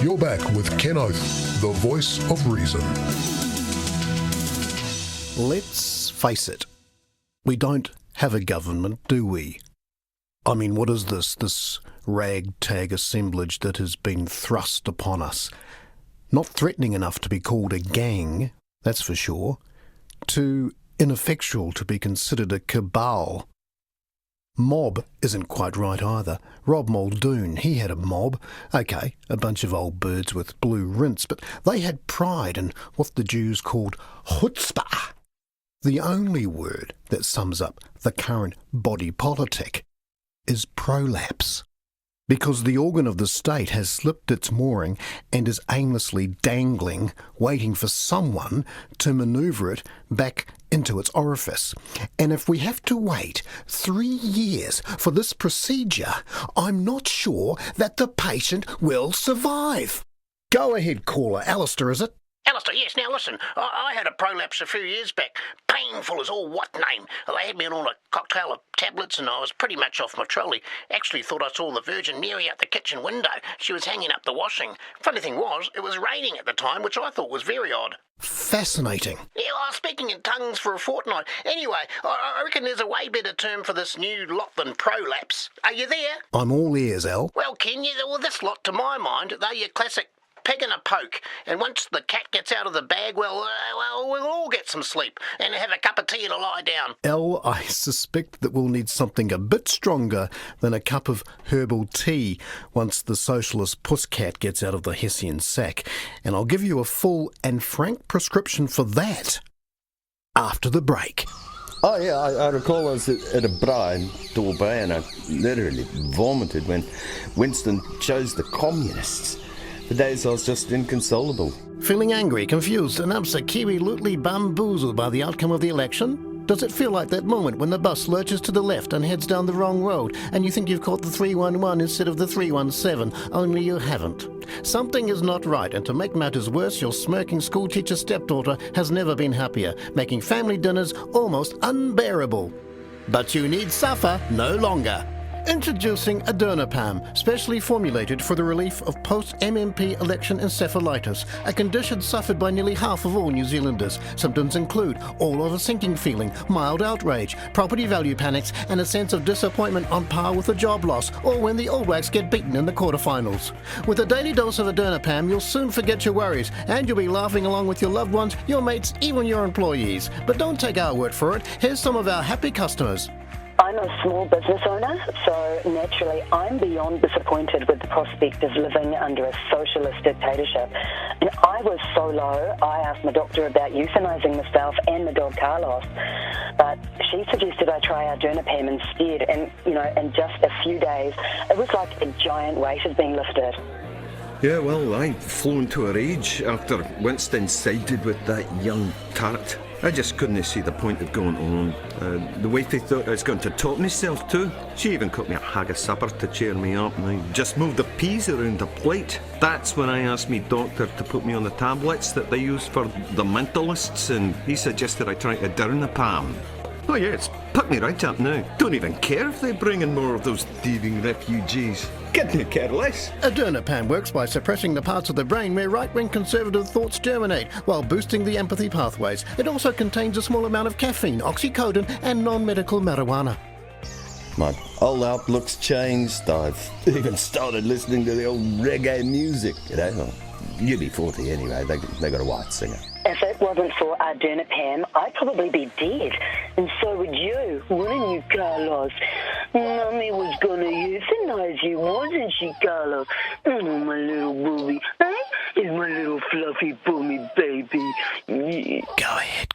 You're back with Ken Oath, the voice of reason. Let's face it, we don't have a government, do we? I mean, what is this ragtag assemblage that has been thrust upon us? Not threatening enough to be called a gang, that's for sure. Too ineffectual to be considered a cabal. Mob isn't quite right either. Rob Muldoon, he had a mob. Okay, a bunch of old birds with blue rinse, but they had pride and what the Jews called chutzpah. The only word that sums up the current body politic is prolapse. Because the organ of the state has slipped its mooring and is aimlessly dangling, waiting for someone to manoeuvre it back into its orifice. And if we have to wait 3 years for this procedure, I'm not sure that the patient will survive. Go ahead, caller. Alistair, is it? Alistair, yes. Now listen, I had a prolapse a few years back. Painful as all what name. They had me on a cocktail of tablets and I was pretty much off my trolley. Actually thought I saw the Virgin Mary out the kitchen window. She was hanging up the washing. Funny thing was, it was raining at the time, which I thought was very odd. Fascinating. Yeah, I was speaking in tongues for a fortnight. Anyway, I reckon there's a way better term for this new lot than prolapse. Are you there? I'm all ears, Al. Well, Ken, this lot, to my mind, they're your classic pig and a poke, and once the cat gets out of the bag, well, we'll all get some sleep and have a cup of tea and a lie down. Al, I suspect that we'll need something a bit stronger than a cup of herbal tea once the socialist pusscat gets out of the Hessian sack, and I'll give you a full and frank prescription for that after the break. Oh yeah, I recall I was at a bra in Torbay and I literally vomited when Winston chose the communists. For days I was just inconsolable. Feeling angry, confused, and absolutely bamboozled by the outcome of the election? Does it feel like that moment when the bus lurches to the left and heads down the wrong road, and you think you've caught the 311 instead of the 317, only you haven't? Something is not right, and to make matters worse, your smirking schoolteacher stepdaughter has never been happier, making family dinners almost unbearable. But you need suffer no longer. Introducing Ardernapam, specially formulated for the relief of post-MMP election encephalitis, a condition suffered by nearly half of all New Zealanders. Symptoms include all-over sinking feeling, mild outrage, property value panics, and a sense of disappointment on par with a job loss, or when the All Blacks get beaten in the quarterfinals. With a daily dose of Ardernapam, you'll soon forget your worries, and you'll be laughing along with your loved ones, your mates, even your employees. But don't take our word for it. Here's some of our happy customers. I'm a small business owner, so naturally I'm beyond disappointed with the prospect of living under a socialist dictatorship. And I was so low, I asked my doctor about euthanizing myself and the dog Carlos, but she suggested I try Ardernapam instead, and in just a few days, it was like a giant weight had been lifted. Yeah, well, I flew into a rage after Winston sided with that young tart. I just couldn't see the point of going on. The wifey thought I was going to top myself too. She even cooked me a haggis supper to cheer me up, and I just moved the peas around the plate. That's when I asked me doctor to put me on the tablets that they use for the mentalists, and he suggested I try Ardernapam. Oh yeah, it's put me right up now. Don't even care if they bring in more of those thieving refugees. Couldn't care less. Ardernapam works by suppressing the parts of the brain where right-wing conservative thoughts germinate, while boosting the empathy pathways. It also contains a small amount of caffeine, oxycodone, and non-medical marijuana. My whole outlook's changed. I've even started listening to the old reggae music. You'd be 40 anyway. They got a white singer. If it wasn't for Ardernapam, I'd probably be dead. And so would you, wouldn't you, Carlos? Mummy was gonna euthanize you, wasn't she, Carlos? Oh, my little booby. Huh? Is my little fluffy boomy baby. Yeah. Go ahead.